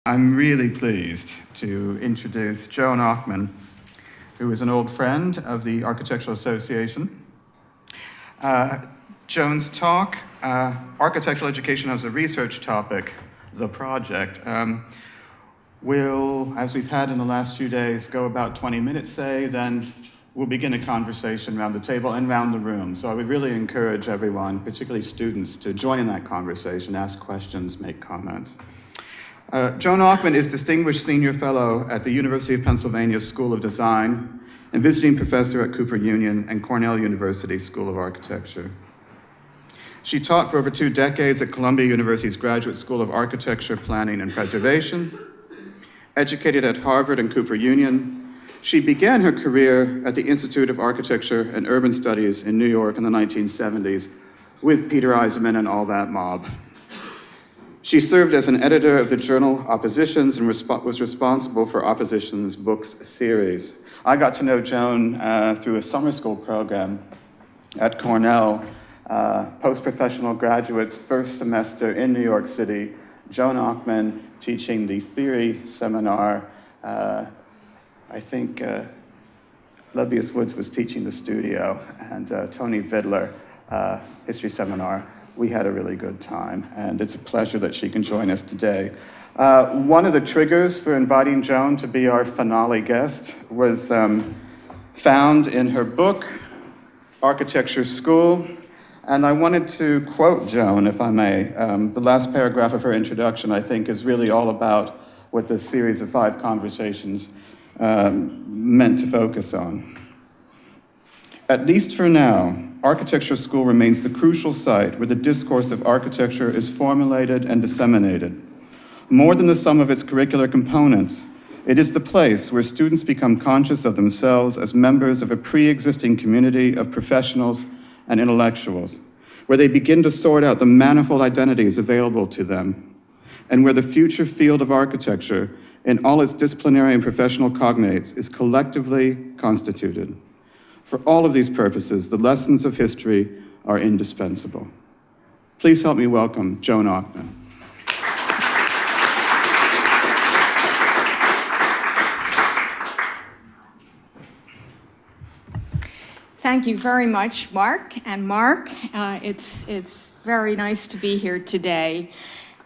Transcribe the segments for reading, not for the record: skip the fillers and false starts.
I'm really pleased to introduce Joan Ockman, who is an old friend of the Architectural Association. Joan's talk, Architectural Education as a Research Topic, the project, will, as we've had in the last few days, go about 20 minutes, say, then we'll begin a conversation around the table and around the room. So I would really encourage everyone, particularly students, to join in that conversation, ask questions, make comments. Joan Ockman is Distinguished Senior Fellow at the University of Pennsylvania School of Design and Visiting Professor at Cooper Union and Cornell University School of Architecture. She taught for over 2 decades at Columbia University's Graduate School of Architecture, Planning, and Preservation. Educated at Harvard and Cooper Union, she began her career at the Institute of Architecture and Urban Studies in New York in the 1970s with Peter Eisenman and all that mob. She served as an editor of the journal Oppositions and was responsible for Oppositions Books series. I got to know Joan through a summer school program at Cornell, post-professional graduates, first semester in New York City. Joan Ockman teaching the theory seminar. I think Lebbeus Woods was teaching the studio, and Tony Vidler, history seminar. We had a really good time, and it's a pleasure that she can join us today. One of the triggers for inviting Joan to be our finale guest was found in her book, Architecture School, and I wanted to quote Joan, if I may. The last paragraph of her introduction, I think, is really all about what this series of 5 conversations meant to focus on. At least for now, Architecture School remains the crucial site where the discourse of architecture is formulated and disseminated. More than the sum of its curricular components, it is the place where students become conscious of themselves as members of a pre-existing community of professionals and intellectuals, where they begin to sort out the manifold identities available to them, and where the future field of architecture, in all its disciplinary and professional cognates, is collectively constituted. For all of these purposes, the lessons of history are indispensable. Please help me welcome Joan Ockman. Thank you very much, Mark. And Mark, it's very nice to be here today.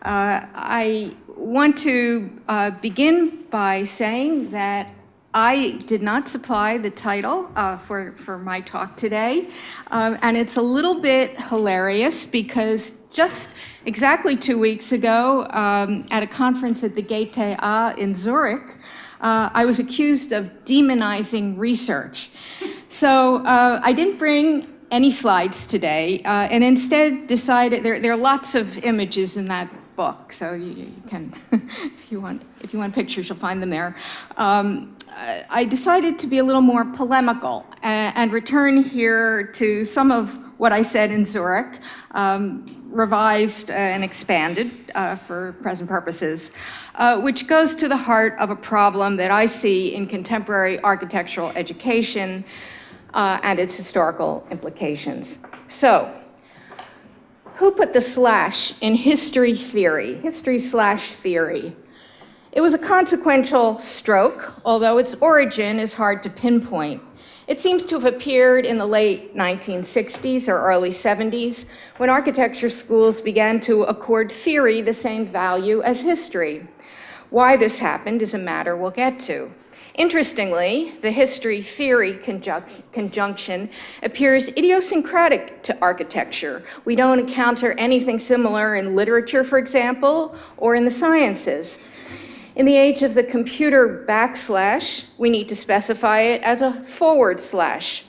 I want to begin by saying that I did not supply the title for my talk today, and it's a little bit hilarious because just exactly 2 weeks ago at a conference at the Gaîté in Zurich, I was accused of demonizing research. So I didn't bring any slides today, and instead decided, there are lots of images in that book, so you can, if you want pictures, you'll find them there. I decided to be a little more polemical and return here to some of what I said in Zurich, revised and expanded for present purposes, which goes to the heart of a problem that I see in contemporary architectural education and its historical implications. So, who put the slash in history theory, history/theory? It was a consequential stroke, although its origin is hard to pinpoint. It seems to have appeared in the late 1960s or early 70s, when architecture schools began to accord theory the same value as history. Why this happened is a matter we'll get to. Interestingly, the history-theory conjunction appears idiosyncratic to architecture. We don't encounter anything similar in literature, for example, or in the sciences. In the age of the computer backslash, we need to specify it as a forward slash.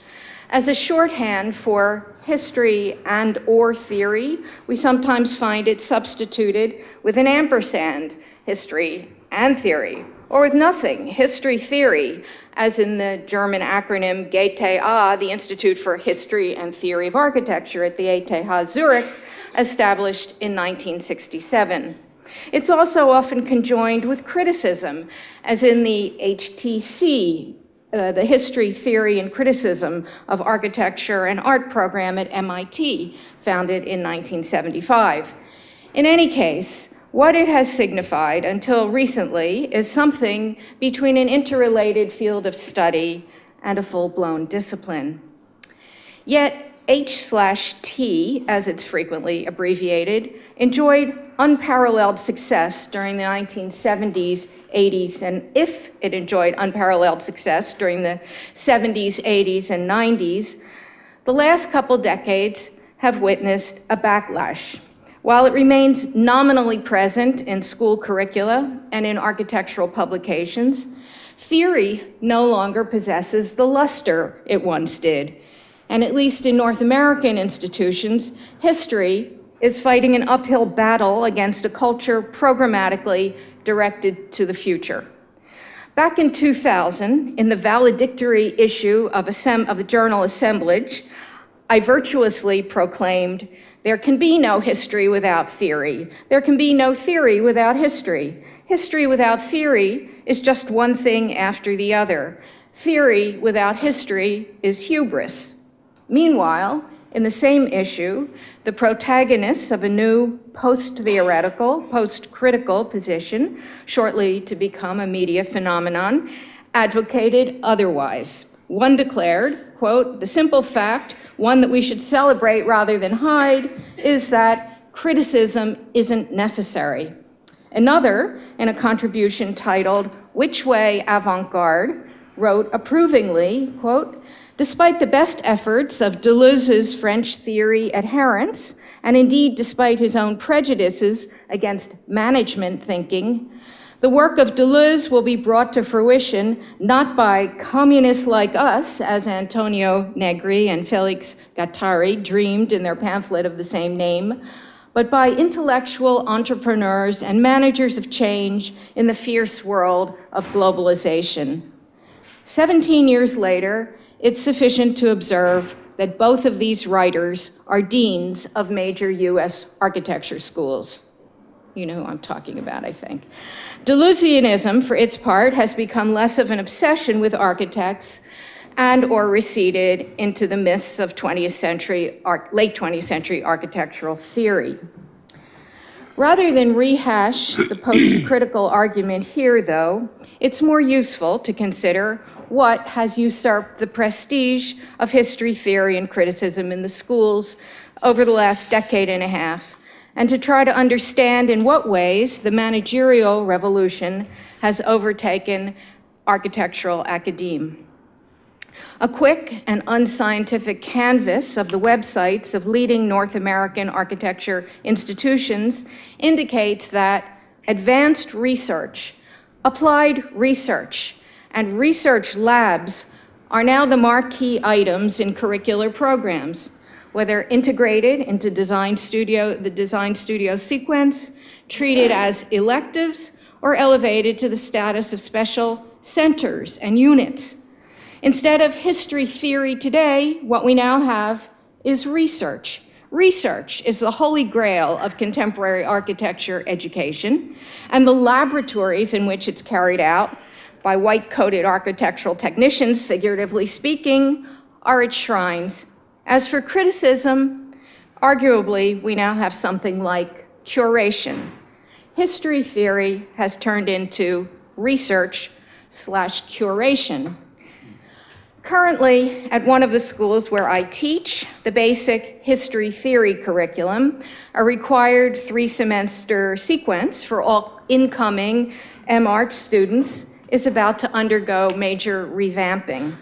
As a shorthand for history and/or theory, we sometimes find it substituted with an ampersand, history and theory, or with nothing, history theory, as in the German acronym Gaîté, the Institute for History and Theory of Architecture at the ETH Zurich, established in 1967. It's also often conjoined with criticism, as in the HTC, the History, Theory, and Criticism of Architecture and Art program at MIT, founded in 1975. In any case, What it has signified until recently is something between an interrelated field of study and a full-blown discipline. Yet H/T, as it's frequently abbreviated, enjoyed unparalleled success during the 1970s, 80s, and if it enjoyed unparalleled success during the 70s, 80s, and 90s, the last couple decades have witnessed a backlash. While it remains nominally present in school curricula and in architectural publications, theory no longer possesses the luster it once did. And at least in North American institutions, history is fighting an uphill battle against a culture programmatically directed to the future. Back in 2000, in the valedictory issue of the journal Assemblage, I virtuously proclaimed, "There can be no history without theory. There can be no theory without history. History without theory is just one thing after the other. Theory without history is hubris." Meanwhile, in the same issue, the protagonists of a new post-theoretical, post-critical position, shortly to become a media phenomenon, advocated otherwise. One declared, quote, "The simple fact, one that we should celebrate rather than hide, is that criticism isn't necessary." Another, in a contribution titled, "Which Way Avant-Garde?" wrote approvingly, quote, "Despite the best efforts of Deleuze's French theory adherents, and indeed despite his own prejudices against management thinking, the work of Deleuze will be brought to fruition not by communists like us, as Antonio Negri and Felix Guattari dreamed in their pamphlet of the same name, but by intellectual entrepreneurs and managers of change in the fierce world of globalization." 17 years later, it's sufficient to observe that both of these writers are deans of major US architecture schools. You know who I'm talking about, I think. Deleuzianism, for its part, has become less of an obsession with architects and/or receded into the mists of late 20th century architectural theory. Rather than rehash the post-critical argument here, though, it's more useful to consider what has usurped the prestige of history, theory, and criticism in the schools over the last decade and a half, and to try to understand in what ways the managerial revolution has overtaken architectural academe. A quick and unscientific canvass of the websites of leading North American architecture institutions indicates that advanced research, applied research, and research labs are now the marquee items in curricular programs, whether integrated into the design studio sequence, treated as electives, or elevated to the status of special centers and units. Instead of history theory today, what we now have is research. Research is the holy grail of contemporary architecture education, and the laboratories in which it's carried out by white-coated architectural technicians, figuratively speaking, are its shrines. As for criticism, arguably, we now have something like curation. History theory has turned into research/curation. Currently, at one of the schools where I teach, the basic history theory curriculum, a required 3-semester sequence for all incoming MArch students, is about to undergo major revamping.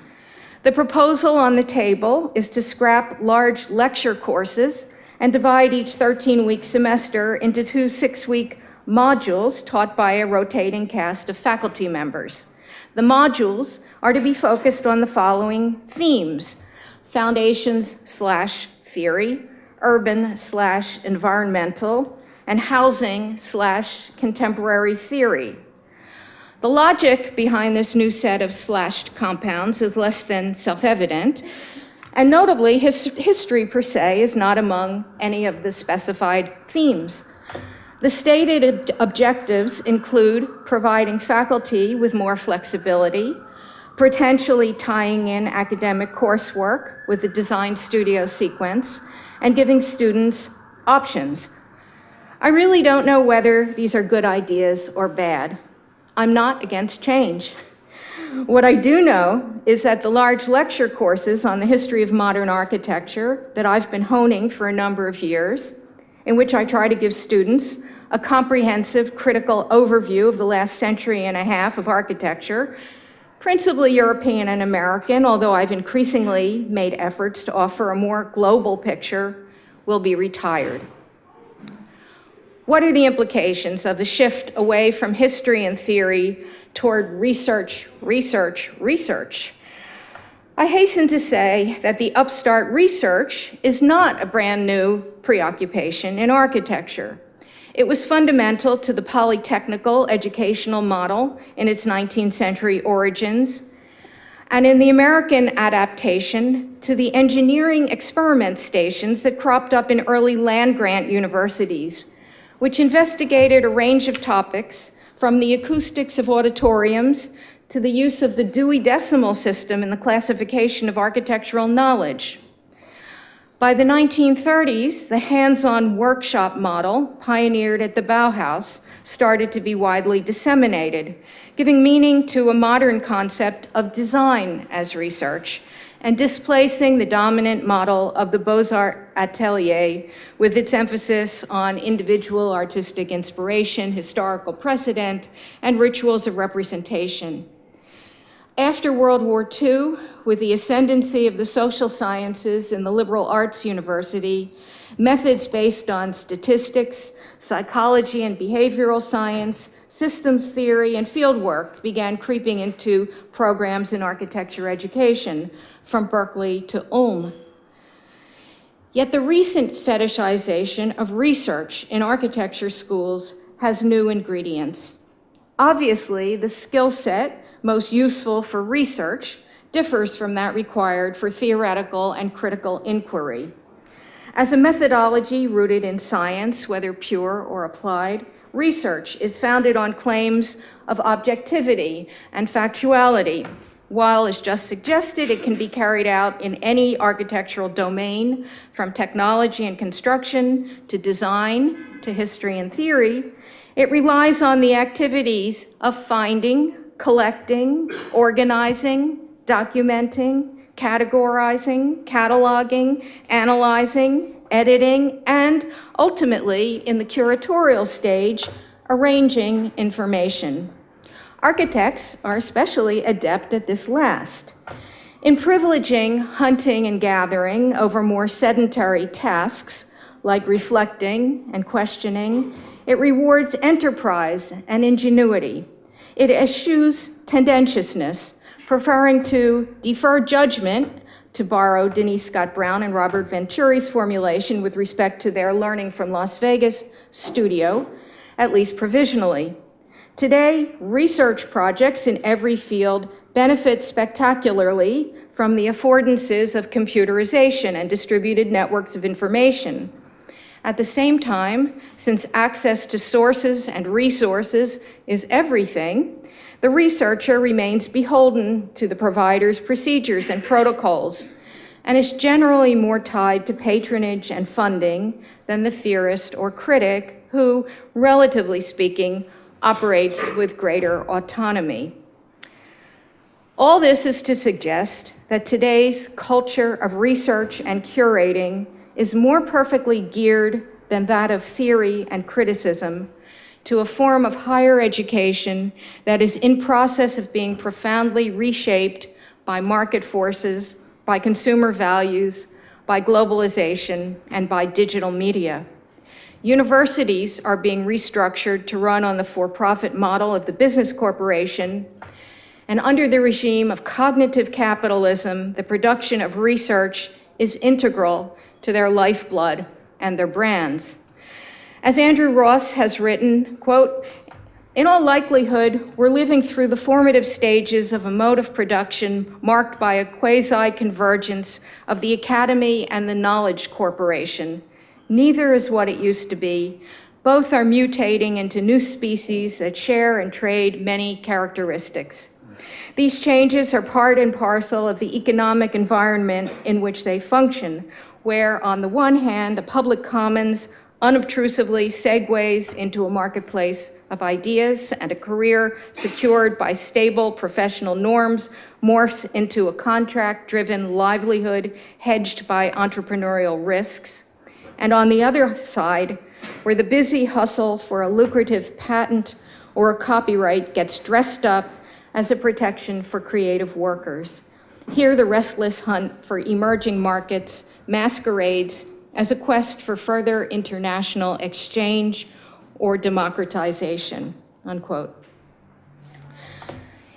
The proposal on the table is to scrap large lecture courses and divide each 13-week semester into 2 6-week modules taught by a rotating cast of faculty members. The modules are to be focused on the following themes: foundations/theory, urban/environmental, and housing/contemporary theory. The logic behind this new set of slashed compounds is less than self-evident, and notably, history per se is not among any of the specified themes. The stated objectives include providing faculty with more flexibility, potentially tying in academic coursework with the design studio sequence, and giving students options. I really don't know whether these are good ideas or bad. I'm not against change. What I do know is that the large lecture courses on the history of modern architecture that I've been honing for a number of years, in which I try to give students a comprehensive critical overview of the last century and a half of architecture, principally European and American, although I've increasingly made efforts to offer a more global picture, will be retired. What are the implications of the shift away from history and theory toward research, research, research? I hasten to say that the upstart research is not a brand new preoccupation in architecture. It was fundamental to the polytechnical educational model in its 19th century origins, and in the American adaptation to the engineering experiment stations that cropped up in early land-grant universities, which investigated a range of topics from the acoustics of auditoriums to the use of the Dewey Decimal System in the classification of architectural knowledge. By the 1930s, the hands-on workshop model, pioneered at the Bauhaus, started to be widely disseminated, giving meaning to a modern concept of design as research, and displacing the dominant model of the Beaux-Arts atelier with its emphasis on individual artistic inspiration, historical precedent, and rituals of representation. After World War II, with the ascendancy of the social sciences in the liberal arts university, methods based on statistics, psychology and behavioral science, systems theory, and fieldwork began creeping into programs in architecture education, from Berkeley to Ulm. Yet the recent fetishization of research in architecture schools has new ingredients. Obviously, the skill set most useful for research differs from that required for theoretical and critical inquiry. As a methodology rooted in science, whether pure or applied, research is founded on claims of objectivity and factuality, while, as just suggested, it can be carried out in any architectural domain, from technology and construction to design to history and theory. It relies on the activities of finding, collecting, organizing, documenting, categorizing, cataloging, analyzing, editing, and ultimately, in the curatorial stage, arranging information. Architects are especially adept at this last. In privileging hunting and gathering over more sedentary tasks, like reflecting and questioning, it rewards enterprise and ingenuity. It eschews tendentiousness, preferring to defer judgment, to borrow Denise Scott Brown and Robert Venturi's formulation with respect to their learning from Las Vegas studio, at least provisionally. Today, research projects in every field benefit spectacularly from the affordances of computerization and distributed networks of information. At the same time, since access to sources and resources is everything, the researcher remains beholden to the provider's procedures and protocols, and is generally more tied to patronage and funding than the theorist or critic who, relatively speaking, operates with greater autonomy. All this is to suggest that today's culture of research and curating is more perfectly geared than that of theory and criticism to a form of higher education that is in process of being profoundly reshaped by market forces, by consumer values, by globalization, and by digital media. Universities are being restructured to run on the for-profit model of the business corporation, and under the regime of cognitive capitalism, the production of research is integral to their lifeblood and their brands. As Andrew Ross has written, quote, "In all likelihood, we're living through the formative stages of a mode of production marked by a quasi-convergence of the academy and the knowledge corporation. Neither is what it used to be. Both are mutating into new species that share and trade many characteristics. These changes are part and parcel of the economic environment in which they function, where, on the one hand, a public commons unobtrusively segues into a marketplace of ideas, and a career secured by stable professional norms morphs into a contract-driven livelihood hedged by entrepreneurial risks. And on the other side, where the busy hustle for a lucrative patent or a copyright gets dressed up as a protection for creative workers. Here, the restless hunt for emerging markets masquerades as a quest for further international exchange or democratization, unquote.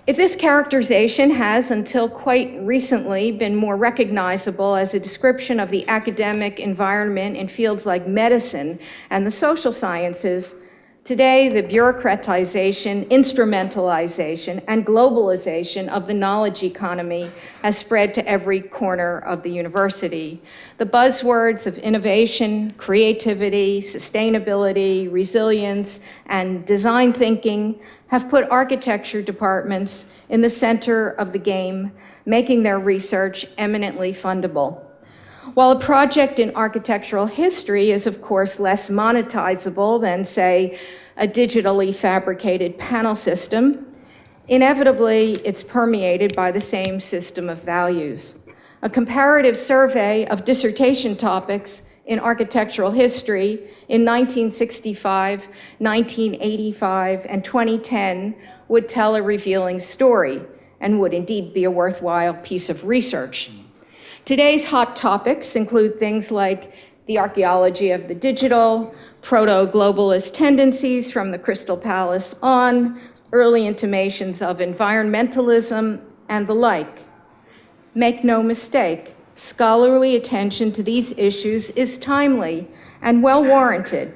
If this characterization has, until quite recently, been more recognizable as a description of the academic environment in fields like medicine and the social sciences, today the bureaucratization, instrumentalization, and globalization of the knowledge economy has spread to every corner of the university. The buzzwords of innovation, creativity, sustainability, resilience, and design thinking have put architecture departments in the center of the game, making their research eminently fundable. While a project in architectural history is, of course, less monetizable than, say, a digitally fabricated panel system, inevitably it's permeated by the same system of values. A comparative survey of dissertation topics in architectural history in 1965, 1985, and 2010 would tell a revealing story and would indeed be a worthwhile piece of research. Today's hot topics include things like the archaeology of the digital, proto-globalist tendencies from the Crystal Palace on, early intimations of environmentalism, and the like. Make no mistake, scholarly attention to these issues is timely and well warranted.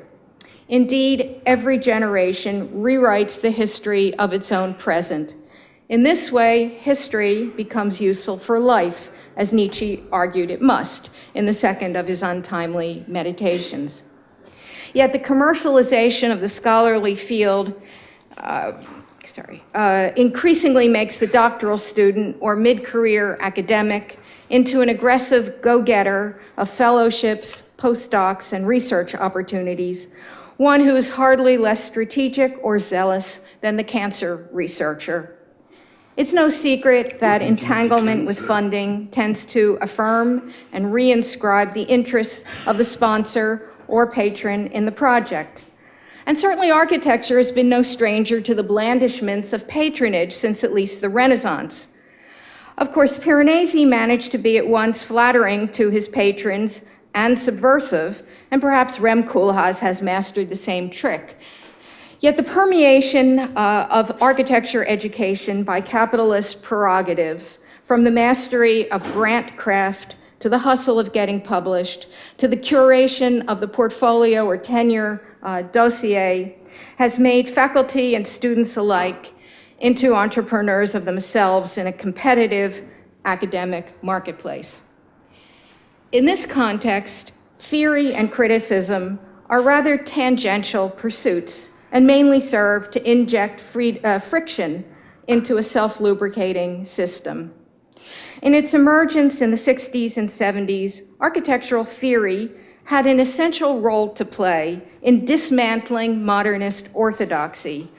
Indeed, every generation rewrites the history of its own present. In this way, history becomes useful for life, as Nietzsche argued it must in the second of his untimely meditations. Yet the commercialization of the scholarly field increasingly makes the doctoral student or mid-career academic into an aggressive go-getter of fellowships, postdocs, and research opportunities, one who is hardly less strategic or zealous than the cancer researcher. It's no secret that entanglement with funding tends to affirm and reinscribe the interests of the sponsor or patron in the project. And certainly architecture has been no stranger to the blandishments of patronage since at least the Renaissance. Of course, Piranesi managed to be at once flattering to his patrons and subversive, and perhaps Rem Koolhaas has mastered the same trick. Yet the permeation of architecture education by capitalist prerogatives, from the mastery of grant craft to the hustle of getting published, to the curation of the portfolio or tenure dossier, has made faculty and students alike into entrepreneurs of themselves in a competitive academic marketplace. In this context, theory and criticism are rather tangential pursuits and mainly serve to inject friction into a self-lubricating system. In its emergence in the 60s and 70s, architectural theory had an essential role to play in dismantling modernist orthodoxy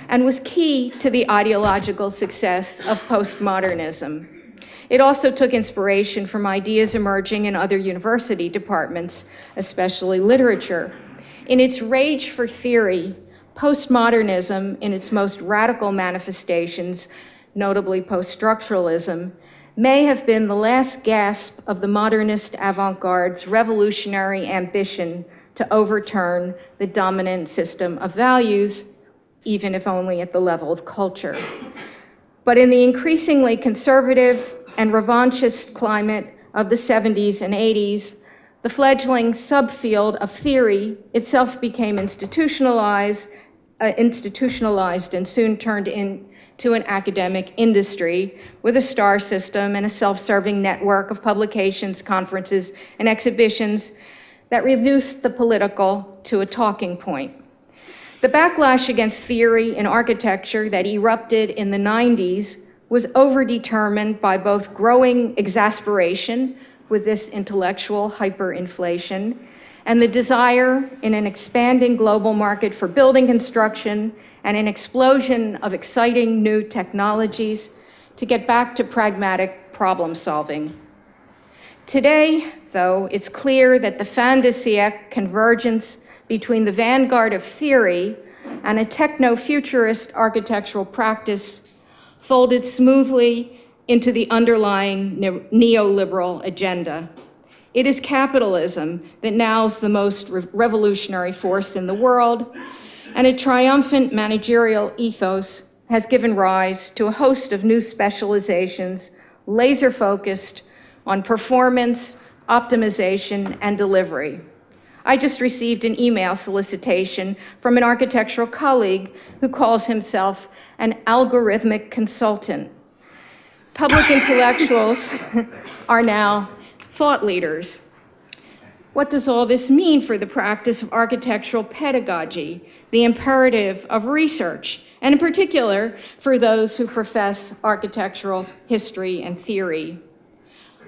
and was key to the ideological success of postmodernism. It also took inspiration from ideas emerging in other university departments, especially literature. In its rage for theory, postmodernism, in its most radical manifestations, notably post-structuralism, may have been the last gasp of the modernist avant-garde's revolutionary ambition to overturn the dominant system of values, even if only at the level of culture. But in the increasingly conservative and revanchist climate of the 70s and 80s, the fledgling subfield of theory itself became institutionalized and soon turned into an academic industry with a star system and a self-serving network of publications, conferences, and exhibitions that reduced the political to a talking point. The backlash against theory in architecture that erupted in the 90s was overdetermined by both growing exasperation with this intellectual hyperinflation and the desire in an expanding global market for building construction and an explosion of exciting new technologies to get back to pragmatic problem solving. Today, though, it's clear that the fin de siècle convergence between the vanguard of theory and a techno-futurist architectural practice folded smoothly into the underlying neoliberal agenda. It is capitalism that now is the most revolutionary force in the world, and a triumphant managerial ethos has given rise to a host of new specializations laser-focused on performance, optimization, and delivery. I just received an email solicitation from an architectural colleague who calls himself an algorithmic consultant. Public intellectuals are now thought leaders. What does all this mean for the practice of architectural pedagogy, the imperative of research, and in particular for those who profess architectural history and theory?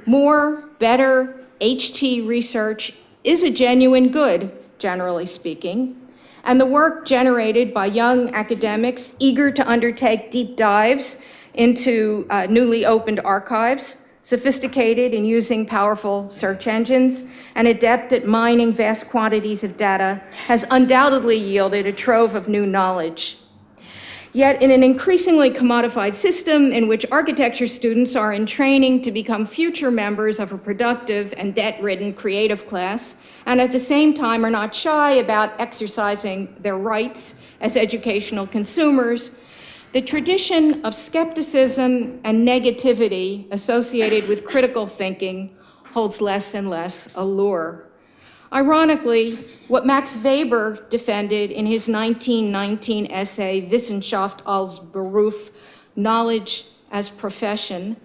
More, better, HT research is a genuine good, generally speaking, and the work generated by young academics eager to undertake deep dives into newly opened archives, sophisticated in using powerful search engines, and adept at mining vast quantities of data, has undoubtedly yielded a trove of new knowledge. Yet in an increasingly commodified system in which architecture students are in training to become future members of a productive and debt-ridden creative class, and at the same time are not shy about exercising their rights as educational consumers, the tradition of skepticism and negativity associated with critical thinking holds less and less allure. Ironically, what Max Weber defended in his 1919 essay, Wissenschaft als Beruf, Knowledge as Profession,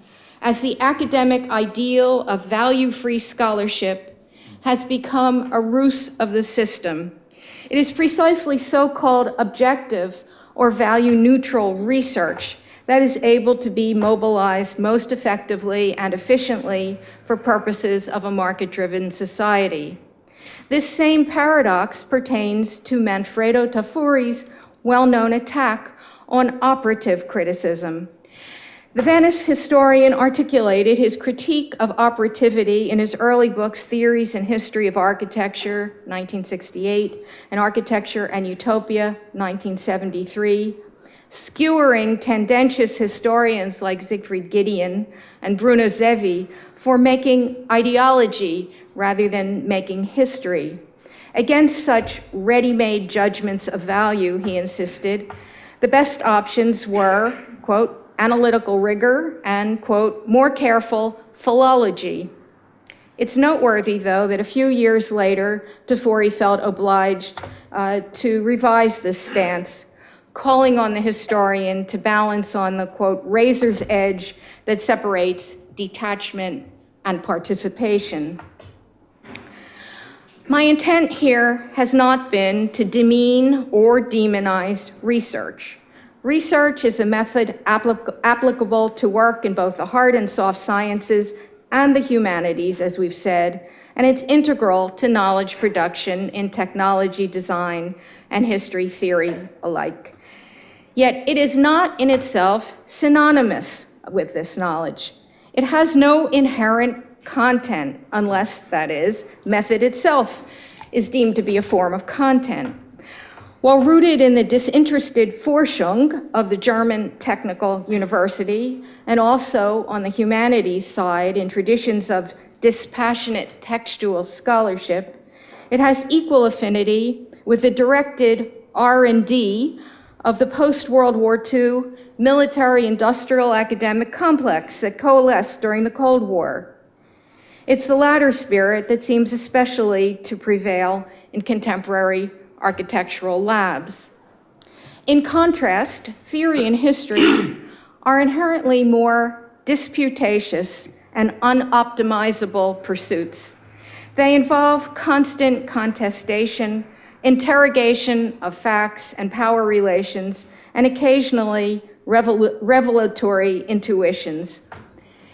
as the academic ideal of value-free scholarship, has become a ruse of the system. It is precisely so-called objective or value-neutral research that is able to be mobilized most effectively and efficiently for purposes of a market-driven society. This same paradox pertains to Manfredo Tafuri's well-known attack on operative criticism. The Venice historian articulated his critique of operativity in his early books, Theories and History of Architecture, 1968, and Architecture and Utopia, 1973, skewering tendentious historians like Siegfried Gideon and Bruno Zevi for making ideology rather than making history. Against such ready-made judgments of value, he insisted, the best options were, quote, analytical rigor and, quote, more careful philology. It's noteworthy, though, that a few years later, Tafuri felt obliged to revise this stance, calling on the historian to balance on the, quote, razor's edge that separates detachment and participation. My intent here has not been to demean or demonize research. Research is a method applicable to work in both the hard and soft sciences and the humanities, as we've said, and it's integral to knowledge production in technology, design, and history theory alike. Yet it is not in itself synonymous with this knowledge. It has no inherent content, unless, that is, method itself is deemed to be a form of content. While rooted in the disinterested Forschung of the German Technical University, and also on the humanities side in traditions of dispassionate textual scholarship, it has equal affinity with the directed R&D of the post-World War II military-industrial academic complex that coalesced during the Cold War. It's the latter spirit that seems especially to prevail in contemporary architectural labs. In contrast, theory and history are inherently more disputatious and unoptimizable pursuits. They involve constant contestation, interrogation of facts and power relations, and occasionally revelatory intuitions.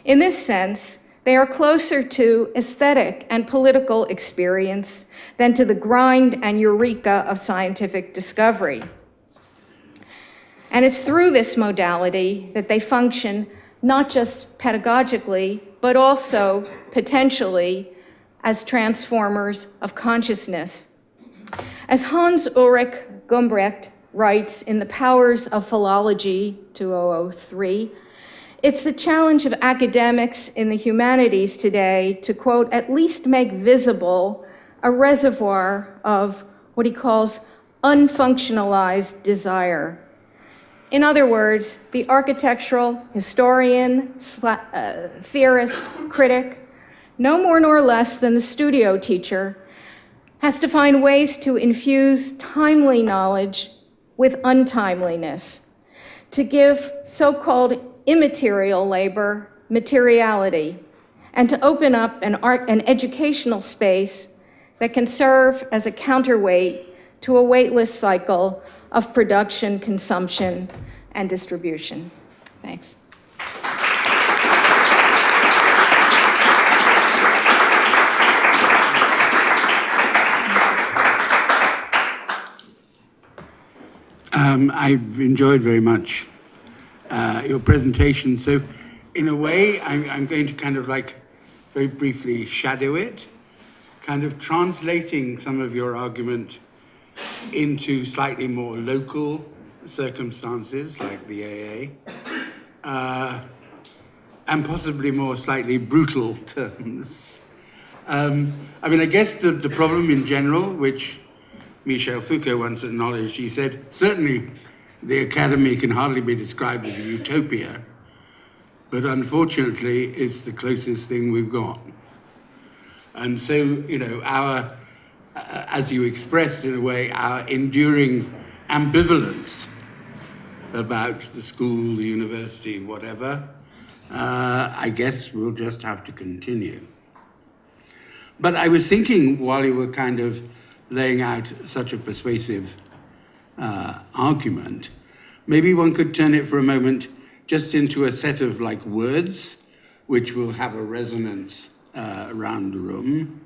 In this sense, They are closer to aesthetic and political experience than to the grind and eureka of scientific discovery. And it's through this modality that they function not just pedagogically, but also potentially as transformers of consciousness. As Hans Ulrich Gumbrecht writes in The Powers of Philology, 2003, it's the challenge of academics in the humanities today to, quote, at least make visible a reservoir of what he calls unfunctionalized desire. In other words, the architectural historian, theorist, critic, no more nor less than the studio teacher, has to find ways to infuse timely knowledge with untimeliness, to give so-called immaterial labor materiality, and to open up an educational space that can serve as a counterweight to a weightless cycle of production, consumption, and distribution. Thanks. I've enjoyed very much your presentation. So in a way, I'm going to kind of like very briefly shadow it, kind of translating some of your argument into slightly more local circumstances like the AA, and possibly more slightly brutal terms. I mean, I guess the problem in general, which Michel Foucault once acknowledged, he said, certainly the academy can hardly be described as a utopia, but unfortunately it's the closest thing we've got. And so, you know, our, as you expressed in a way, our enduring ambivalence about the school, the university, whatever, I guess we'll just have to continue. But I was thinking while you were kind of laying out such a persuasive argument, maybe one could turn it for a moment just into a set of like words which will have a resonance around the room.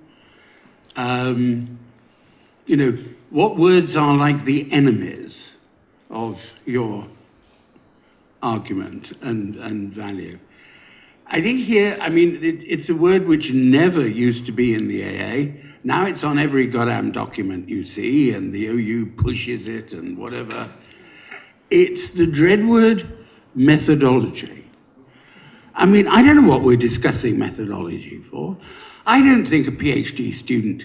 You know, what words are like the enemies of your argument and value? I think here, I mean, it's a word which never used to be in the AA. Now it's on every goddamn document you see, and the OU pushes it and whatever. It's the dread word methodology. I mean, I don't know what we're discussing methodology for. I don't think a PhD student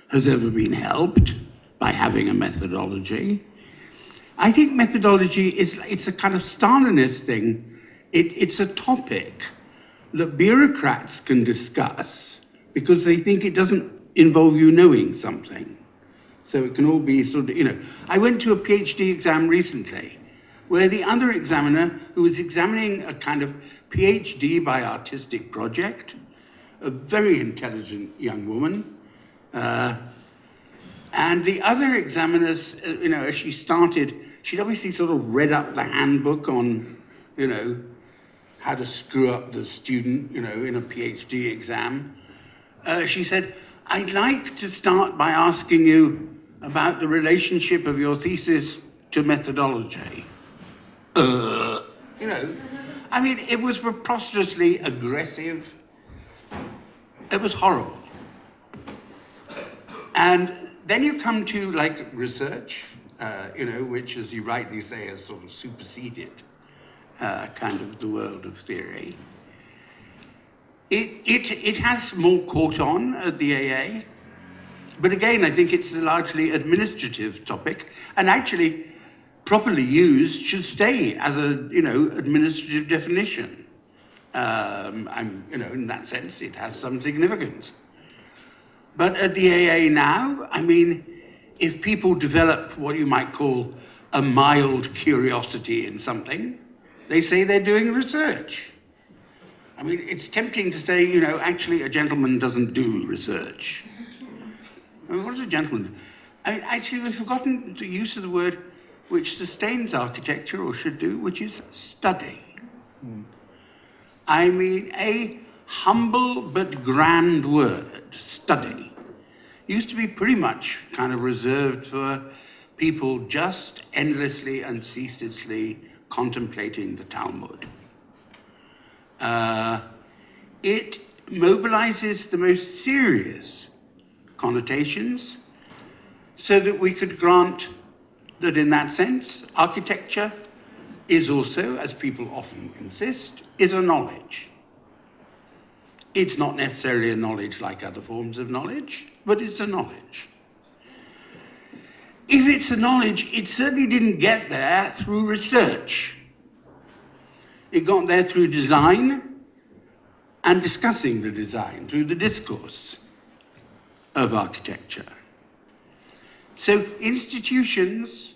has ever been helped by having a methodology. I think methodology it's a kind of Stalinist thing. It's a topic that bureaucrats can discuss because they think it doesn't involve you knowing something. So it can all be sort of, you know. I went to a PhD exam recently where the other examiner, who was examining a kind of PhD by artistic project, a very intelligent young woman, and the other examiners, you know, as she started, she'd obviously sort of read up the handbook on, you know, how to screw up the student, you know, in a PhD exam. She said, I'd like to start by asking you about the relationship of your thesis to methodology. You know, I mean, it was preposterously aggressive. It was horrible. And then you come to like research, you know, which, as you rightly say, has sort of superseded kind of the world of theory. It has more caught on at the AA, but again, I think it's a largely administrative topic, and actually, properly used, should stay as a, you know, administrative definition. You know, in that sense, it has some significance. But at the AA now, I mean, if people develop what you might call a mild curiosity in something, they say they're doing research. I mean, it's tempting to say, you know, actually a gentleman doesn't do research. I mean, what does a gentleman do? I mean, actually we've forgotten the use of the word which sustains architecture, or should do, which is study. I mean, a humble but grand word, study, used to be pretty much kind of reserved for people just endlessly and ceaselessly contemplating the Talmud. It mobilizes the most serious connotations so that we could grant that in that sense, architecture is also, as people often insist, is a knowledge. It's not necessarily a knowledge like other forms of knowledge, but it's a knowledge. If it's a knowledge, it certainly didn't get there through research. It got there through design and discussing the design, through the discourse of architecture. So institutions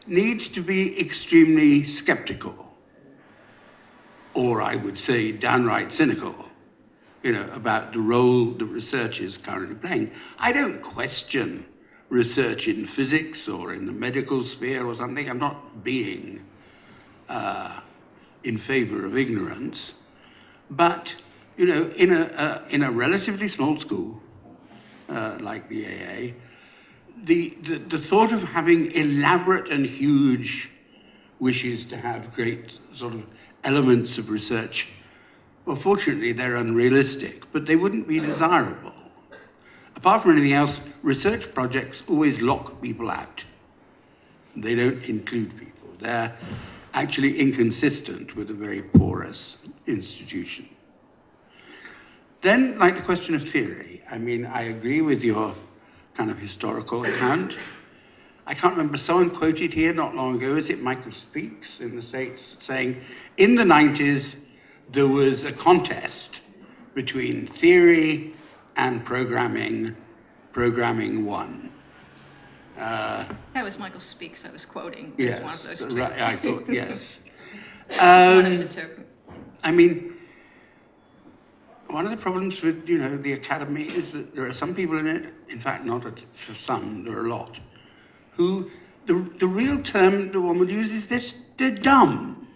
need to be extremely skeptical, or I would say downright cynical, about the role that research is currently playing. I don't question research in physics or in the medical sphere or something. I'm not being in favor of ignorance, but in a relatively small school like the AA, the thought of having elaborate and huge wishes to have great sort of elements of research, well, fortunately, they're unrealistic, but they wouldn't be desirable. Apart from anything else, research projects always lock people out. They don't include people. They're actually inconsistent with a very porous institution. Then, like the question of theory, I agree with your kind of historical account. I can't remember, someone quoted here not long ago, is it Michael Speaks in the States, saying, in the 90s, there was a contest between theory and programming won. That was Michael Speaks I was quoting. Yes, one of those two. right, I thought, yes. One of the two. One of the problems with, the academy is that there are some people in it, in fact, not for some, there are a lot, who, the real term the one would use is they're dumb.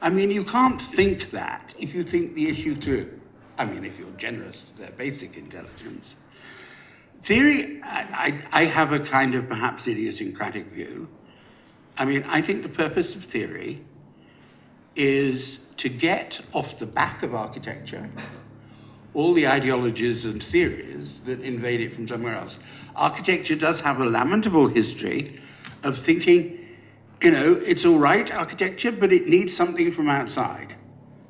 You can't think that if you think the issue through. If you're generous to their basic intelligence. Theory, I have a kind of perhaps idiosyncratic view. I think the purpose of theory is to get off the back of architecture all the ideologies and theories that invade it from somewhere else. Architecture does have a lamentable history of thinking, it's all right, architecture, but it needs something from outside.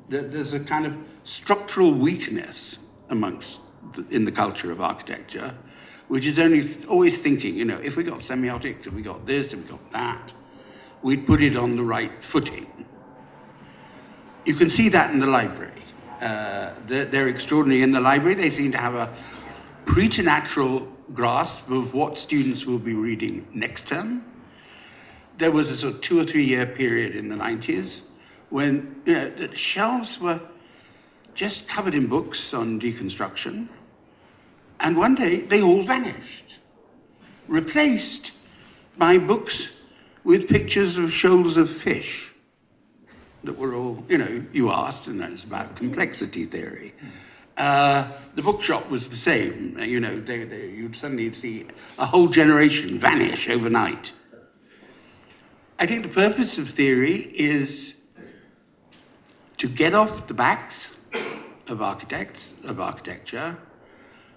There's a kind of structural weakness in the culture of architecture, which is always thinking, if we got semiotics, if we got this, if we got that, we'd put it on the right footing. You can see that in the library. They're extraordinary in the library. They seem to have a preternatural grasp of what students will be reading next term. There was a sort of 2 or 3 year period in the 90s when the shelves were just covered in books on deconstruction. And one day they all vanished, replaced by books with pictures of shoals of fish that were all, you asked, and that's about complexity theory. The bookshop was the same. You'd suddenly see a whole generation vanish overnight. I think the purpose of theory is to get off the backs of architects, of architecture,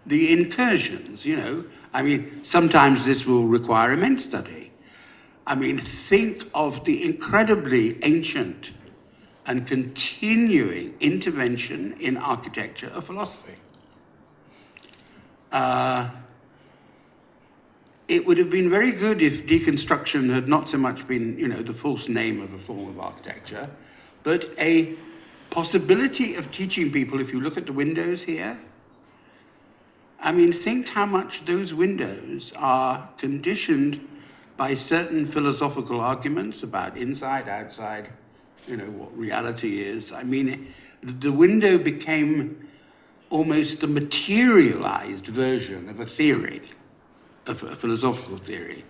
the incursions, sometimes this will require immense study. Think of the incredibly ancient and continuing intervention in architecture of philosophy. It would have been very good if deconstruction had not so much been, the false name of a form of architecture, but a possibility of teaching people, if you look at the windows here, think how much those windows are conditioned by certain philosophical arguments about inside, outside, what reality is. The window became almost the materialized version of a theory, of a philosophical theory.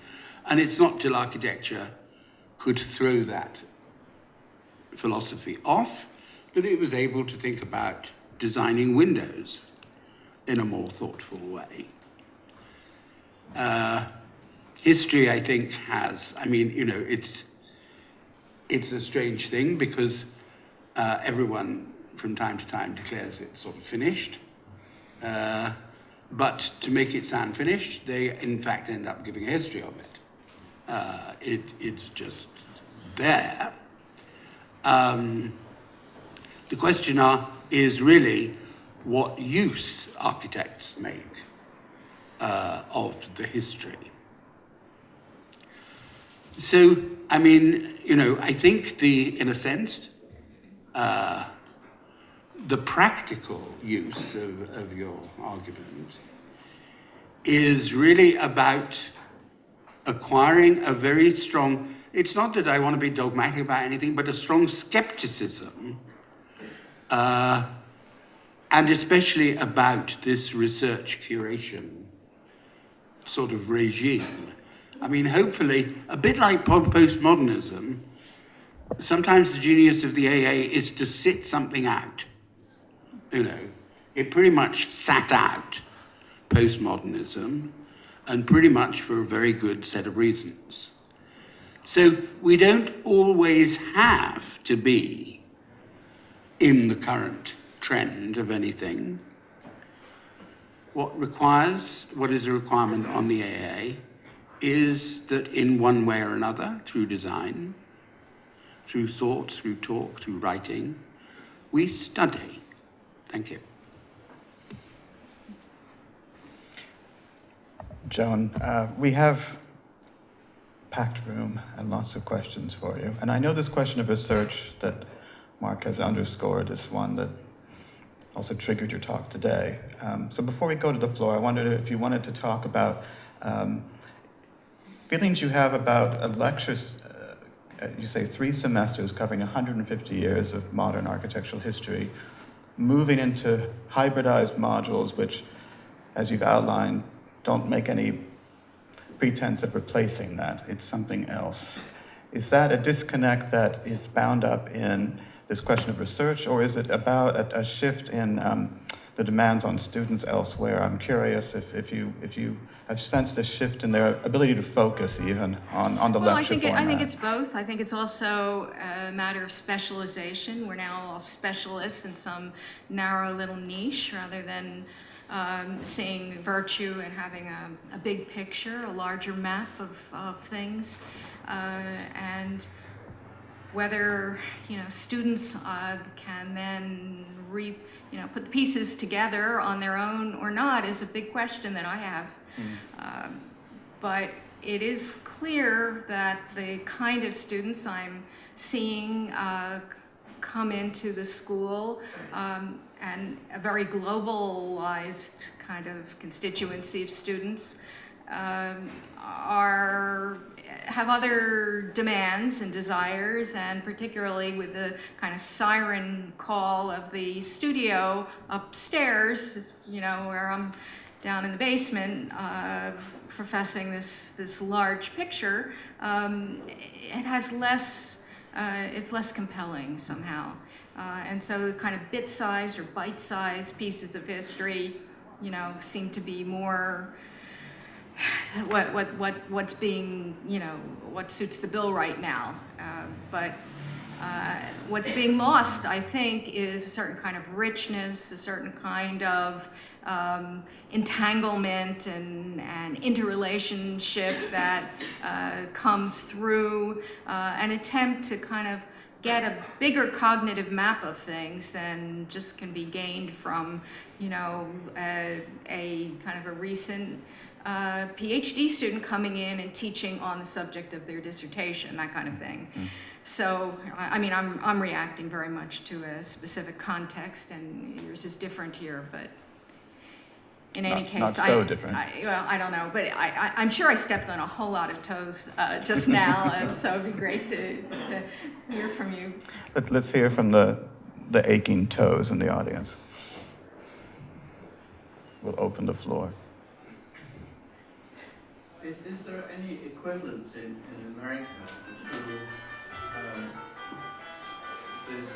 And it's not till architecture could throw that philosophy off that it was able to think about designing windows in a more thoughtful way. History, I think, has, I mean, you know, it's a strange thing because everyone from time to time declares it sort of finished. But to make it sound finished, they in fact end up giving a history of it. It's just there. The question is really what use architects make of the history. So, I mean, you know, I think in a sense, the practical use of your argument is really about acquiring a very strong, it's not that I want to be dogmatic about anything, but a strong skepticism, and especially about this research curation sort of regime. I mean, hopefully, a bit like postmodernism, sometimes the genius of the AA is to sit something out. You know, it pretty much sat out postmodernism, and pretty much for a very good set of reasons. So we don't always have to be in the current trend of anything. What is a requirement on the AA is that in one way or another, through design, through thought, through talk, through writing, we study. Thank you. Joan, we have packed room and lots of questions for you. And I know this question of research that Mark has underscored is one that also triggered your talk today. So before we go to the floor, I wondered if you wanted to talk about feelings you have about a lecture, you say 3 semesters covering 150 years of modern architectural history, moving into hybridized modules, which, as you've outlined, don't make any pretense of replacing that. It's something else. Is that a disconnect that is bound up in this question of research, or is it about a shift in the demands on students elsewhere? I'm curious if you have sensed a shift in their ability to focus even on the lecture format. I think it's both. I think it's also a matter of specialization. We're now all specialists in some narrow little niche rather than seeing virtue and having a big picture, a larger map of things. And whether students can then put the pieces together on their own or not is a big question that I have. But it is clear that the kind of students I'm seeing come into the school, and a very globalized kind of constituency of students, have other demands and desires, and particularly with the kind of siren call of the studio upstairs, where I'm down in the basement professing this large picture, it has less, it's less compelling somehow. And so kind of bit-sized or bite-sized pieces of history, seem to be more what's being, what suits the bill right now. But what's being lost, I think, is a certain kind of richness, a certain kind of entanglement and interrelationship that comes through an attempt to kind of get a bigger cognitive map of things than just can be gained from, a kind of a recent PhD student coming in and teaching on the subject of their dissertation, that kind of thing. So, I mean, I'm reacting very much to a specific context, and yours is different here, but in any case, not so different. I don't know, but I'm sure I stepped on a whole lot of toes just now, and so it'd be great to hear from you. Let's hear from the aching toes in the audience. We'll open the floor. Is there any equivalence in America to this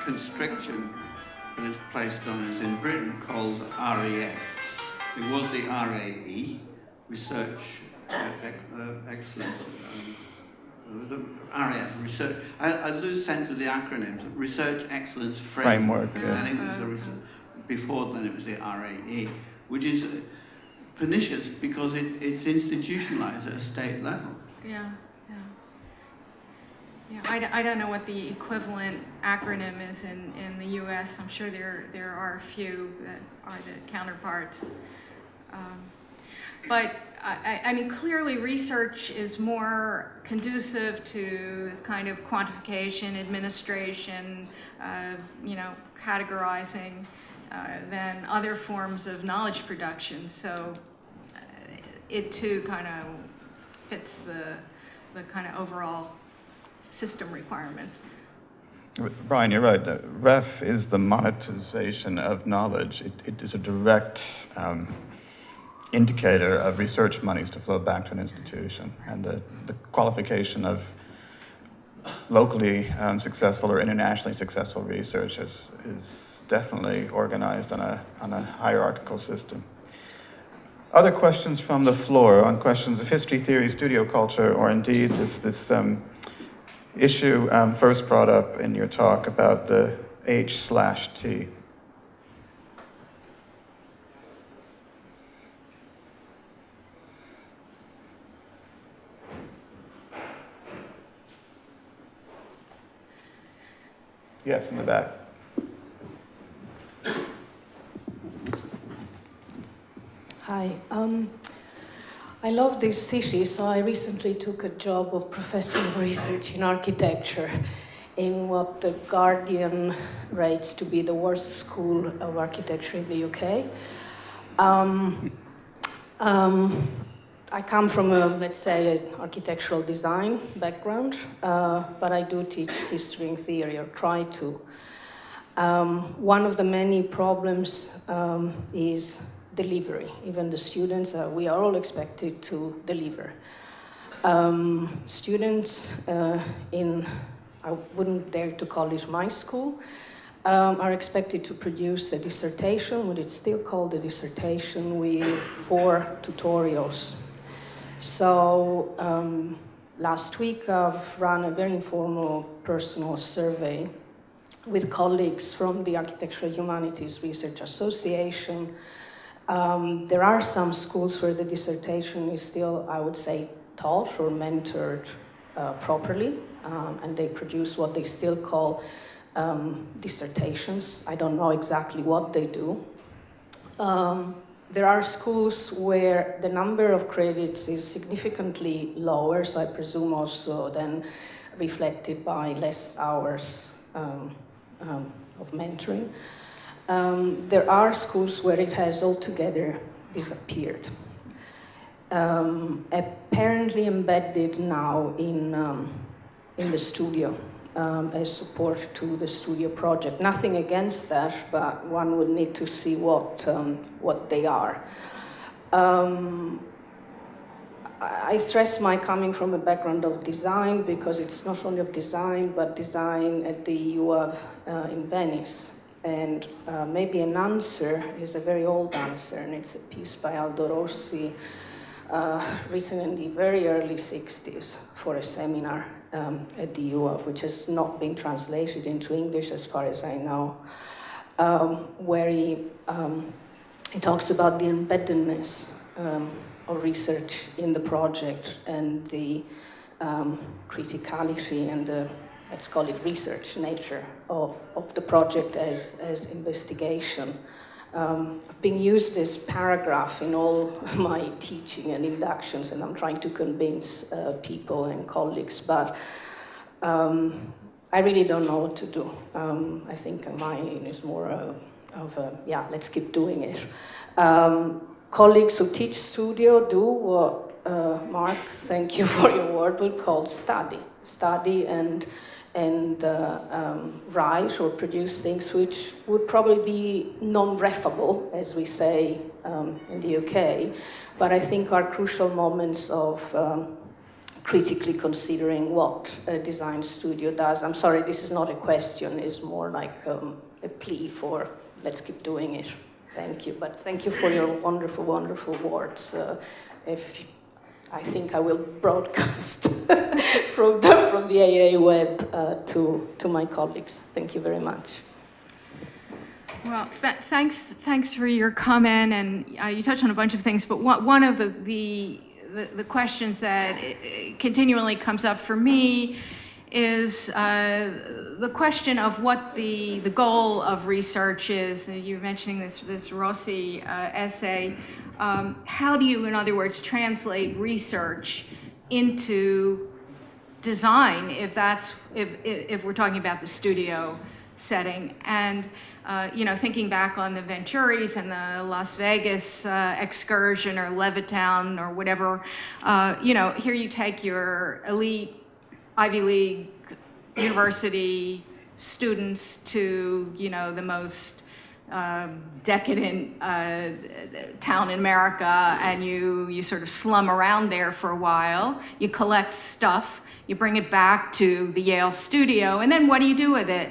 constriction that is placed on us in Britain called REF. It was the RAE, Research Excellence. The RAF, Research, I lose sense of the acronyms, Research Excellence Framework. Yeah. And it was before then it was the RAE, which is pernicious because it's institutionalized at a state level. Yeah. I don't know what the equivalent acronym is in the U.S. I'm sure there are a few that are the counterparts. But I mean, clearly research is more conducive to this kind of quantification, administration, categorizing than other forms of knowledge production. So it too kind of fits the kind of overall system requirements. Brian, you're right. REF is the monetization of knowledge. It is a direct indicator of research monies to flow back to an institution. And the qualification of locally successful or internationally successful research is definitely organized on a hierarchical system. Other questions from the floor on questions of history, theory, studio culture, or indeed this issue first brought up in your talk about the H/T. Yes, in the back. Hi. I love this city, so I recently took a job of professor of research in architecture in what the Guardian rates to be the worst school of architecture in the UK. I come from let's say, an architectural design background, but I do teach history and theory, or try to. One of the many problems is delivery. Even the students, we are all expected to deliver. Students I wouldn't dare to call it my school, are expected to produce a dissertation, what it's still called a dissertation, with 4 tutorials. So last week I've run a very informal personal survey with colleagues from the Architectural Humanities Research Association. There are some schools where the dissertation is still, I would say, taught or mentored properly, and they produce what they still call dissertations. I don't know exactly what they do. There are schools where the number of credits is significantly lower, so I presume also then reflected by less hours of mentoring. There are schools where it has altogether disappeared. Apparently embedded now in the studio as support to the studio project. Nothing against that, but one would need to see what they are. I stress my coming from a background of design because it's not only of design, but design at the UAV in Venice. And maybe an answer is a very old answer, and it's a piece by Aldo Rossi, written in the very early 60s for a seminar at the UAV, which has not been translated into English as far as I know, where he talks about the embeddedness of research in the project and the criticality and the, let's call it, research nature of the project as investigation. I've been used this paragraph in all my teaching and inductions, and I'm trying to convince people and colleagues, but I really don't know what to do. I think mine is more of a, yeah, let's keep doing it. Colleagues who teach studio do what Mark, thank you for your word, would call study. Study and write or produce things which would probably be non-refable, as we say in the UK, but I think are crucial moments of critically considering what a design studio does. I'm sorry, this is not a question, it's more like a plea for let's keep doing it. Thank you, but thank you for your wonderful, wonderful words. I think I will broadcast from the AA web to my colleagues. Thank you very much. Well, thanks for your comment, and you touched on a bunch of things, but one of the questions that continually comes up for me is the question of what the goal of research is. You're mentioning this Rossi essay. How do you, in other words, translate research into design, if we're talking about the studio setting? And thinking back on the Venturis and the Las Vegas excursion or Levittown or whatever, here you take your elite Ivy League university students to, the most decadent town in America, and you sort of slum around there for a while. You collect stuff, you bring it back to the Yale studio, and then what do you do with it?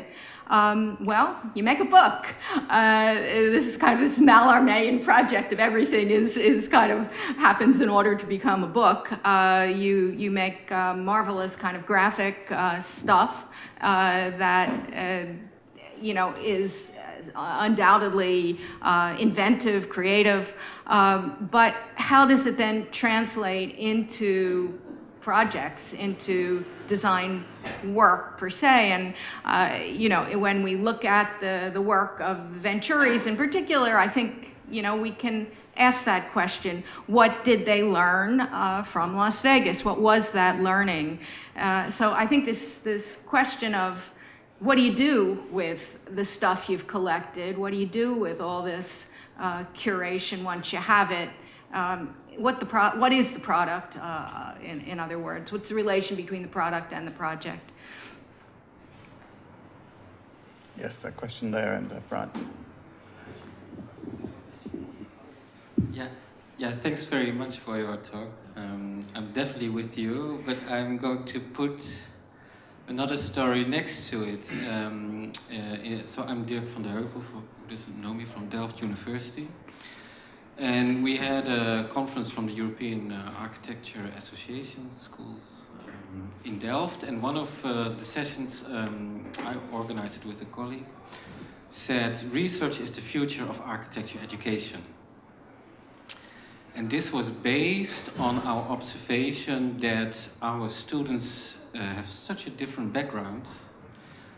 Well, you make a book. This is kind of this Mallarmé project of everything is kind of happens in order to become a book. You make marvelous kind of graphic stuff that is undoubtedly inventive, creative, but how does it then translate into projects, into design work per se? And when we look at the work of the Venturis in particular, I think we can ask that question: what did they learn from Las Vegas? What was that learning? So I think this question of what do you do with the stuff you've collected? What do you do with all this curation once you have it? What is the product, in other words? What's the relation between the product and the project? Yes, a question there in the front. Yeah. Thanks very much for your talk. I'm definitely with you, but I'm going to put another story next to it. So I'm Dirk van der Heuvel, who doesn't know me, from Delft University. And we had a conference from the European Architecture Association schools in Delft, and one of the sessions I organized it with a colleague said research is the future of architecture education. And this was based on our observation that our students have such a different background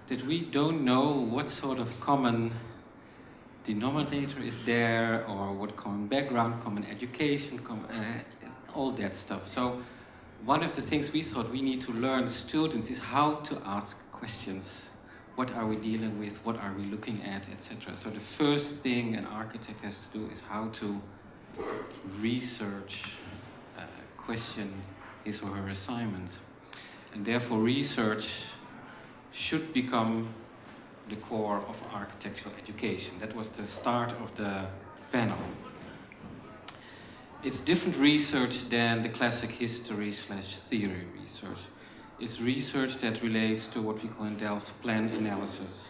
that we don't know what sort of common denominator is there, or what common background, common education, all that stuff. So one of the things we thought we need to learn students is how to ask questions. What are we dealing with? What are we looking at, etc. So the first thing an architect has to do is how to research, question his or her assignment. And therefore research should become the core of architectural education. That was the start of the panel. It's different research than the classic history/theory research. It's research that relates to what we call in Delft plan analysis,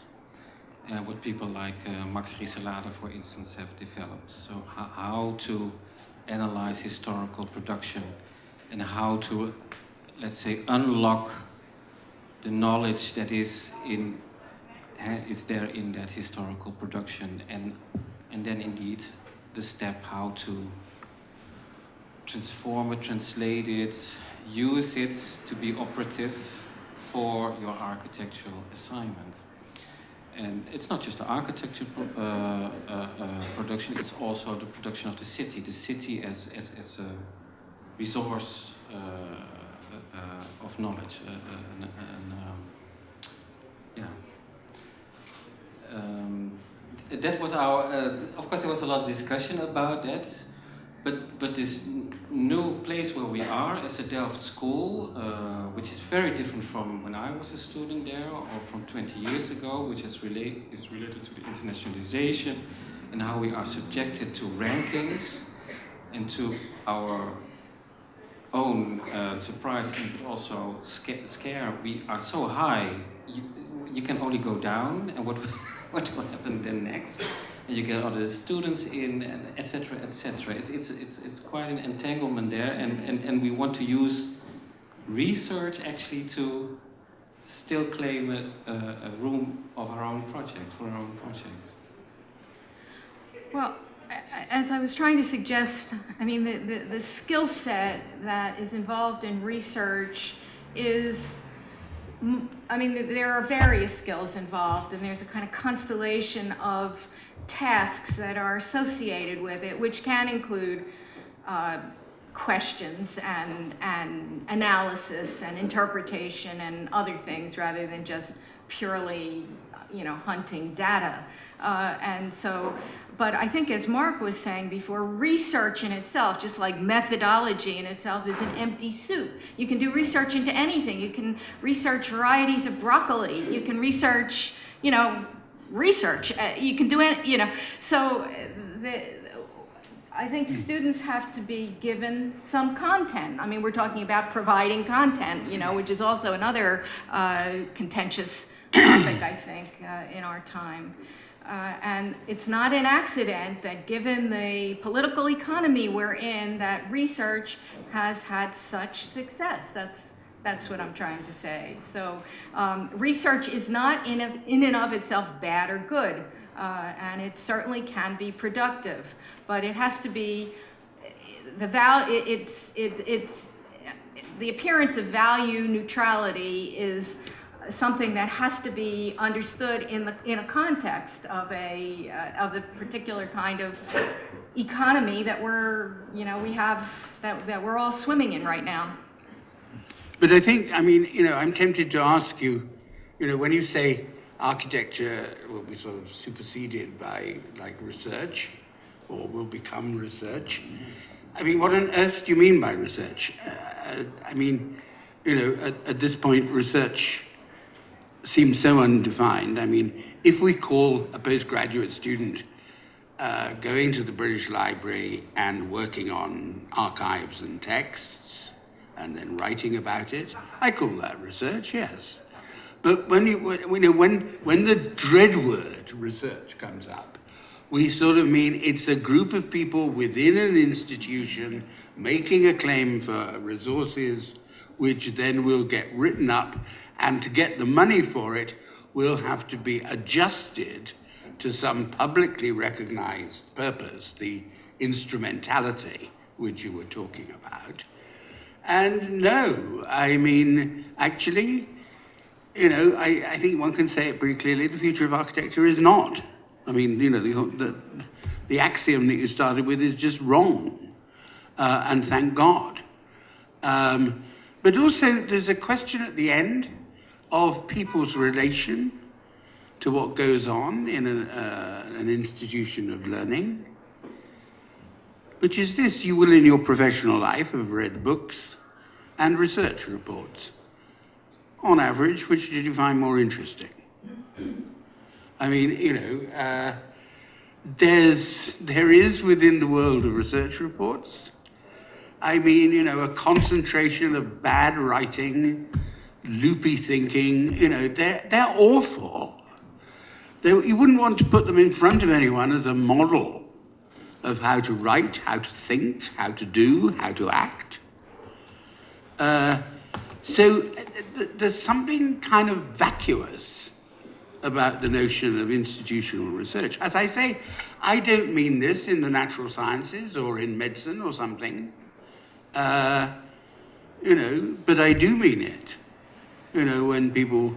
what people like Max Rieselade, for instance, have developed. So how to analyze historical production and how to, let's say, unlock the knowledge that is there in that historical production, and then indeed the step how to transform it, translate it, use it to be operative for your architectural assignment. And it's not just the architecture production, it's also the production of the city as a resource of knowledge. That was our, of course there was a lot of discussion about that, but this new place where we are as a Delft school, which is very different from when I was a student there, or from 20 years ago, which is related to the internationalization and how we are subjected to rankings and to our own surprise and also scare, we are so high. You can only go down, and what will happen then next? And you get other students in, and etc. etc. It's quite an entanglement there, and we want to use research actually to still claim a room of our own project, for our own project. Well, as I was trying to suggest, I mean, the skill set that is involved in research is, I mean, there are various skills involved, and there's a kind of constellation of tasks that are associated with it, which can include questions and analysis and interpretation and other things, rather than just purely, hunting data. And so, but I think, as Mark was saying before, research in itself, just like methodology in itself, is an empty soup. You can do research into anything. You can research varieties of broccoli. You can research, research. You can do it, So I think students have to be given some content. I mean, we're talking about providing content, which is also another contentious topic, I think, in our time. And it's not an accident that, given the political economy we're in, that research has had such success. That's what I'm trying to say. So research is not in and of itself bad or good, and it certainly can be productive, but it has to be the the appearance of value neutrality is something that has to be understood in a context of the particular kind of economy that that we're all swimming in right now. But I think, I'm tempted to ask you, when you say architecture will be sort of superseded by research, or will become research, what on earth do you mean by research? At this point, research seems so undefined. If we call a postgraduate student going to the British Library and working on archives and texts and then writing about it, I call that research, yes. But when the dread word research comes up, we sort of mean it's a group of people within an institution making a claim for resources which then will get written up, and to get the money for it will have to be adjusted to some publicly recognized purpose, the instrumentality which you were talking about. And no, actually, I think one can say it pretty clearly, the future of architecture is not. The axiom that you started with is just wrong, and thank God. But also there's a question at the end of people's relation to what goes on in an institution of learning, which is this: you will in your professional life have read books and research reports. On average, which did you find more interesting? There is within the world of research reports, a concentration of bad writing, loopy thinking, they're awful. You wouldn't want to put them in front of anyone as a model of how to write, how to think, how to do, how to act. So there's something kind of vacuous about the notion of institutional research. As I say, I don't mean this in the natural sciences or in medicine or something, but I do mean it. When people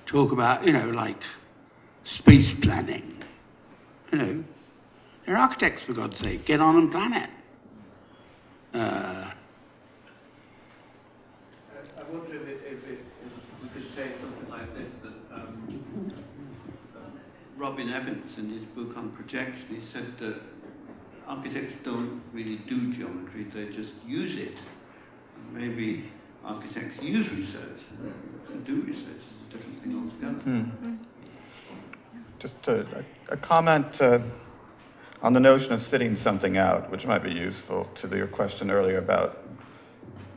talk about, space planning, they're architects, for God's sake, get on and plan it. I wonder if we could say something like this, that Robin Evans, in his book on projection, he said that architects don't really do geometry, they just use it. Maybe architects use research to do research. It's a different thing altogether. Just a comment on the notion of sitting something out, which might be useful to your question earlier about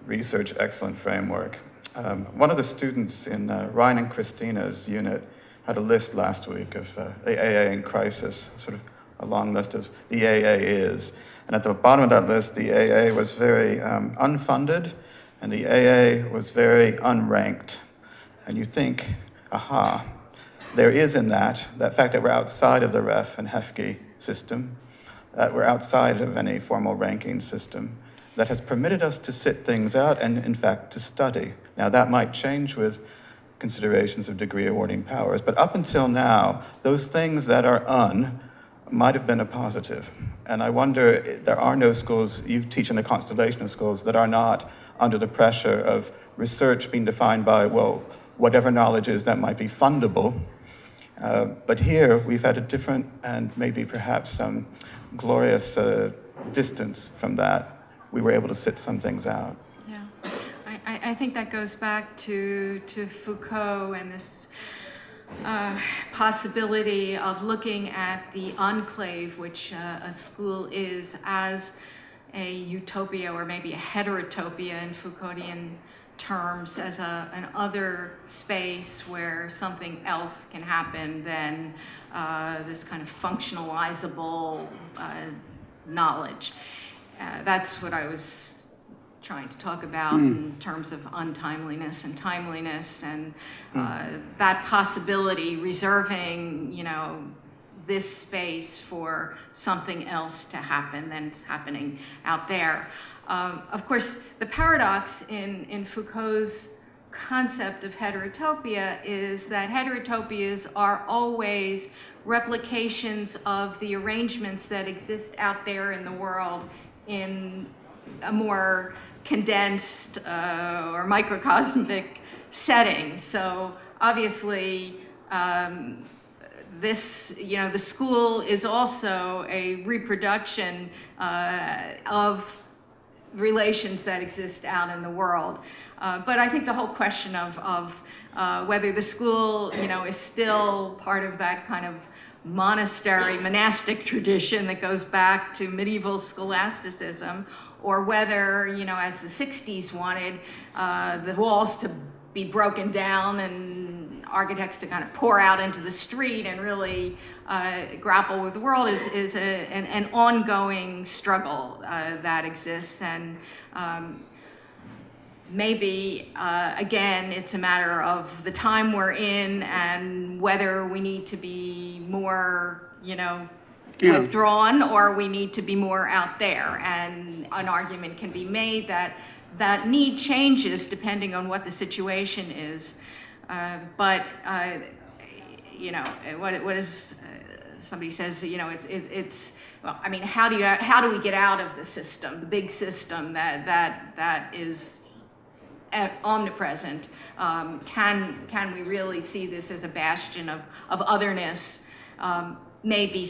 research excellent framework. One of the students in Ryan and Christina's unit had a list last week of the AA in crisis, sort of a long list of the AA is. And at the bottom of that list, the AA was very unfunded, and the AA was very unranked. And you think, aha, there is in that fact that we're outside of the Ref and Hefke system, that we're outside of any formal ranking system, that has permitted us to sit things out and, in fact, to study. Now, that might change with considerations of degree awarding powers, but up until now, those things that are might have been a positive. And I wonder, there are no schools, you teach in a constellation of schools, that are not under the pressure of research being defined by, well, whatever knowledge is that might be fundable. But here, we've had a different and maybe perhaps some glorious distance from that. We were able to sit some things out. Yeah, I think that goes back to Foucault and this possibility of looking at the enclave, which a school is, as a utopia or maybe a heterotopia in Foucauldian terms, as an other space where something else can happen than this kind of functionalizable knowledge. That's what I was trying to talk about in terms of untimeliness and timeliness, and that possibility, reserving, this space for something else to happen than it's happening out there. Of course, the paradox in Foucault's concept of heterotopia is that heterotopias are always replications of the arrangements that exist out there in the world in a more condensed or microcosmic setting. So obviously, the school is also a reproduction of relations that exist out in the world. But I think the whole question of whether the school, is still part of that kind of monastic tradition that goes back to medieval scholasticism, or whether, as the 60s wanted, the walls to be broken down and architects to kind of pour out into the street and really grapple with the world, is an ongoing struggle that exists. And maybe, again, it's a matter of the time we're in and whether we need to be more, withdrawn, or we need to be more out there. And an argument can be made that need changes depending on what the situation is. But what is somebody says, it's well, I mean, how do we get out of the system, the big system that is omnipresent? Can we really see this as a bastion of otherness? Maybe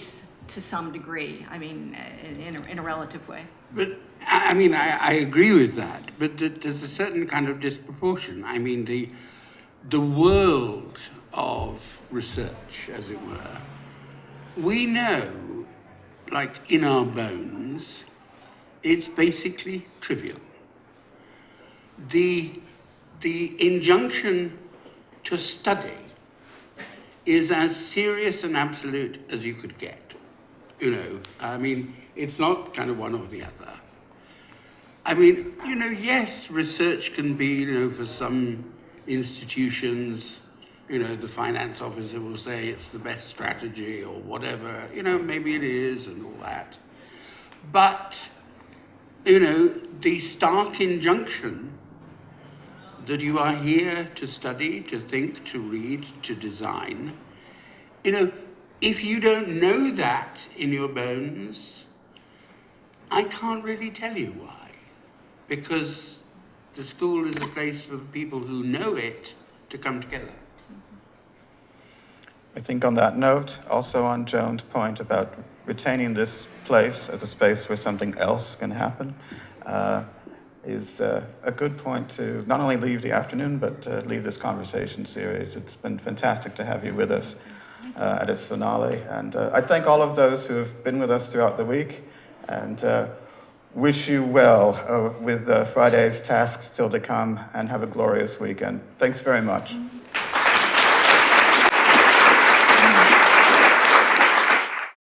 to some degree, I mean, in a relative way. But I mean, I agree with that, but there's a certain kind of disproportion. I mean, the world of research, as it were, we know, like in our bones, it's basically trivial. The injunction to study is as serious and absolute as you could get. I mean, it's not kind of one or the other. I mean, yes, research can be, for some institutions, the finance officer will say it's the best strategy or whatever, maybe it is and all that. But, the stark injunction that you are here to study, to think, to read, to design, if you don't know that in your bones, I can't really tell you why. Because the school is a place for people who know it to come together. I think on that note, also on Joan's point about retaining this place as a space where something else can happen, is a good point to not only leave the afternoon, but leave this conversation series. It's been fantastic to have you with us at its finale. And I thank all of those who have been with us throughout the week. And wish you well with Friday's tasks still to come, and have a glorious weekend. Thanks very much.